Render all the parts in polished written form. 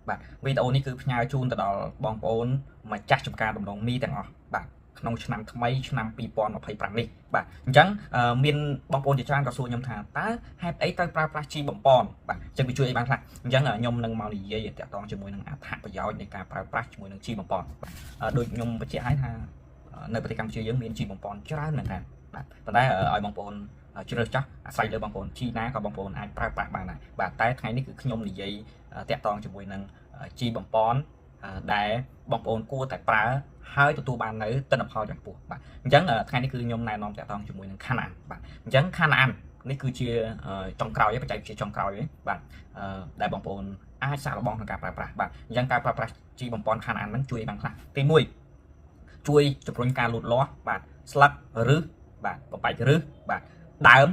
បាទវីដេអូនេះគឺផ្ញើជូនទៅដល់បងប្អូនម្ចាស់ចំការដំឡូងមីទាំងអស់បាទក្នុងឆ្នាំថ្មីឆ្នាំ2025នេះបាទអញ្ចឹងមានបងប្អូនជាច្រើនក៏សួរខ្ញុំថាតើហេតុអីត្រូវប្រើប្រាស់ជីបំពន់បាទអញ្ចឹងវាជួយអីបានខ្លះអញ្ចឹងខ្ញុំនឹងមកនិយាយតាក់ទងជាមួយនឹងអត្ថប្រយោជន៍នៃការប្រើប្រាស់ជាមួយនឹងជីបំពន់បាទដូចខ្ញុំបញ្ជាក់ឲ្យថានៅប្រទេសកម្ពុជាយើងមានជីបំពន់ច្រើនមែនតើបាទប៉ុន្តែឲ្យបងប្អូនជ្រើសចាស់អាស្រ័យលើបងប្អូនជីណាក៏បងប្អូនអាចប្រើប្រាស់បានដែរបាទតែថ្ងៃនេះគឺខ្ញុំនិយាយតាក់ទងជាមួយនឹងជីបំពន់ដែលបងប្អូនគួរតែប្រើហើយទទួលបាននៅទិន្នផលយ៉ាងខ្ពស់បាទអញ្ចឹងថ្ងៃនេះគឺខ្ញុំណែនាំតាក់ទងជាមួយនឹងខានអានបាទអញ្ចឹងខានអាននេះគឺជាចុងក្រោយបច្ចេកវិទ្យាចុងក្រោយបាទដែលបងប្អូនអាចសាកល្បងក្នុងការប្រើប្រាស់បាទអញ្ចឹងការប្រើប្រាស់ជីបំពន់ខានអានហ្នឹងជួយបានខ្លះទី1ជួយជំរុញការលូតលាស់បាទស្លឹកឬបាទបបាច់ឬបាទដើម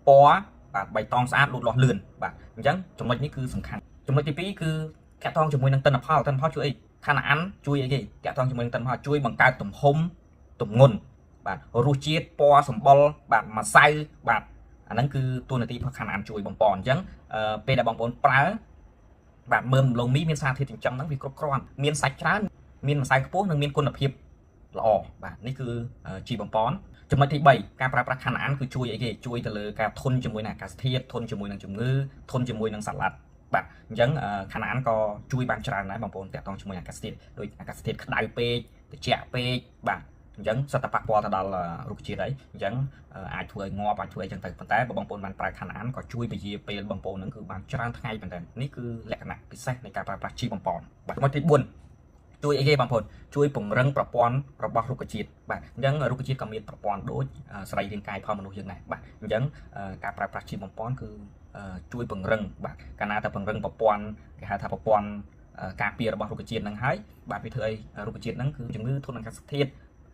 ពណ៌បាទបៃតងស្អាតលូតលាស់លឿនបាទអញ្ចឹងចំណុចនេះគឺសំខាន់ចំណុចទី2គឺតាក់ទងជាមួយនឹងទិន្នផលជួយអីខានអានជួយអីគេតាក់ទងជាមួយនឹងទិន្នផលជួយបង្កើតទំហំទម្ងន់បាទរសជាតិពណ៌សម្បុរបាទម្សៅបាទអាហ្នឹងគឺតួនាទីរបស់ខានអានជួយបំពន់អញ្ចឹងពេលដែលបងប្អូនប្រើបាទមើមដំឡូងមីមានសារធាតុចិញ្ចឹមហ្នឹងវាគ្រប់គ្រាន់មានសាច់ច្រើនមានម្សៅខ្ពស់និងមានគុណភាពល្អបាទនេះគឺជីបំពន់ចំណុចទី3ការប្រើប្រាស់ខានអានគឺជួយអីគេជួយទៅលើការធន់ជាមួយនឹងអាកាសធាតុធន់ជាមួយនឹងជំងឺធន់ជាមួយនឹងសត្វល្អិតបាទអញ្ចឹងខានអានក៏ជួយបានច្រើនដែរបងប្អូនតាក់ទងជាមួយអាកាសធាតុដូចអាកាសធាតុក្តៅពេកត្រជាក់ពេកបាទអញ្ចឹងសិតតែប៉ះពាល់ទៅដល់រុក្ខជាតិអីអញ្ចឹងអាចធ្វើឲ្យងាប់អាចធ្វើអីចឹងទៅប៉ុន្តែបើបងប្អូនបានប្រើខានអានក៏ជួយពជាពេលបងប្អូននឹងគឺបានច្រើនថ្ងៃប៉ុន្តែនេះគឺលក្ខណៈពិសេសនៃការប្រើប្រាស់ជីបំពន់បាទចំណុចទី4ជួយអីគេបងប្អូនជួយពង្រឹងប្រព័ន្ធរបស់រុក្ខជាតិបាទអញ្ចឹងរុក្ខជាតិក៏មានប្រព័ន្ធដូចសរីរាង្គកាយផងមនុស្សយើងដែរបាទអញ្ចឹងការប្រើប្រាស់ជីបំពន់គឺជួយពង្រឹងបាទកាលណាតែពង្រឹងប្រព័ន្ធគេហៅថាប្រព័ន្ធការពាររបស់រុក្ខជាតិហ្នឹងហើយបាទវាធ្វើឲ្យរុក្ខជាតិហ្នឹងគឺជំងឺធន់នឹងអាកាសធាតុ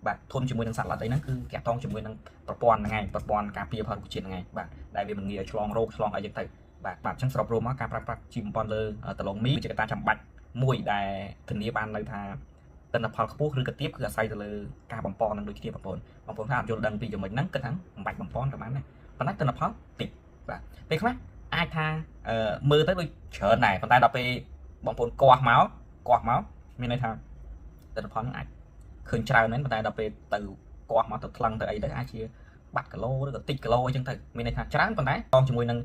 បាទធន់ជាមួយនឹងសត្វល្អិតអីហ្នឹងគឺតាក់ទងជាមួយនឹងប្រព័ន្ធហ្នឹងឯងប្រព័ន្ធការពាររបស់រុក្ខជាតិហ្នឹងឯងបាទដែលវាមិនងាយឲ្យឆ្លងរោគឆ្លងអីចឹងទៅបាទអញ្ចឹងសរុបរួមមកការប្រើប្រាស់ជីបំពន់លើដុំមីជាកត្តាចាំបាច់មួយដែលធានាបាននៅថាទិន្នផលខ្ពស់ឬក៏ទាបគឺអាស្រ័យទៅលើការបំពន់នឹងដូចគ្នាបងប្អូនថាអត់យល់ដឹងពីចំណុចហ្នឹងគិតថាមិនបាច់បំពន់តែបានដែរប៉ុន្តែទិន្នផលតិចបាទពេលខ្លះអាចថាមើលទៅដូចច្រើនដែរប៉ុន្តែដល់ពេលបងប្អូនគាស់មកមានន័យថាទិន្នផលហ្នឹងអាចឃើញច្រើនមែនប៉ុន្តែដល់ពេលទៅគាស់មកទៅថ្លឹងទៅអីទៅអាចជាបាត់គីឡូឬក៏តិចគីឡូអីចឹងទៅមានន័យថាច្រើនប៉ុន្តែតងជាមួយនឹង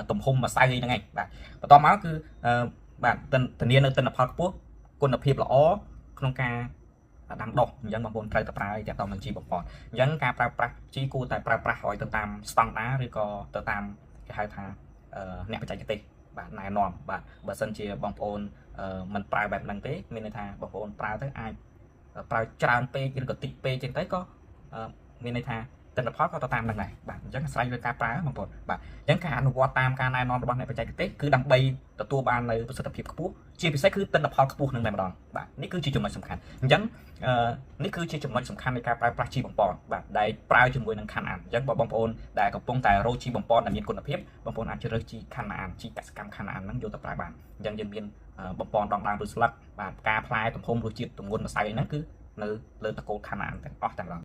ទំហំម្សៅអីហ្នឹងឯងបាទបន្តមកគឺបាទធានានៅទិន្នផលខ្ពស់គុណភាពល្អក្នុងការដាំដុះអញ្ចឹងបងប្អូនត្រូវតែប្រើឲ្យតាក់ទងនឹងជីបំពន់អញ្ចឹងការប្រើប្រាស់ជីគួរតែប្រើប្រាស់ឲ្យទៅតាមស្តង់ដារឬក៏ទៅតាមគេហៅថាអ្នកបច្ចេកទេសបាទណែនាំបាទបើសិនជាបងប្អូនមិនប្រើបែបហ្នឹងទេមានន័យថាបងប្អូនប្រើទៅអាចប្រើច្រើនពេកឬក៏តិចពេកចឹងទៅក៏មានន័យថាទិន្នផលក៏ទៅតាមហ្នឹងដែរបាទអញ្ចឹងអាស្រ័យលើការប្រើបងប្អូនបាទអញ្ចឹងការអនុវត្តតាមការណែនាំរបស់អ្នកបច្ចេកទេសគឺដើម្បីទទួលបាននៅប្រសិទ្ធភាពខ្ពស់ជាពិសេសគឺទិន្នផលខ្ពស់នឹងតែម្ដងបាទនេះគឺជាចំណុចសំខាន់អញ្ចឹងនេះគឺជាចំណុចសំខាន់នៃការប្រើប្រាស់ជីបំពន់បាទដែលប្រើជាមួយនឹងខានអានអញ្ចឹងបើបងប្អូនដែលកំពុងតែរកជីបំពន់ដែលមានគុណភាពបងប្អូនអាចជ្រើសរើសជីខានអានជីកសិកម្មខានអានហ្នឹងយកទៅប្រើបានអញ្ចឹងយើងមានបំពន់ដងដើមឬស្លឹកបាទផ្កាផ្លែទំហំរសជាតិទម្ងន់ម្សៅហ្នឹងគឺនៅលើតកូលខានអានទាំងអស់តែម្ដង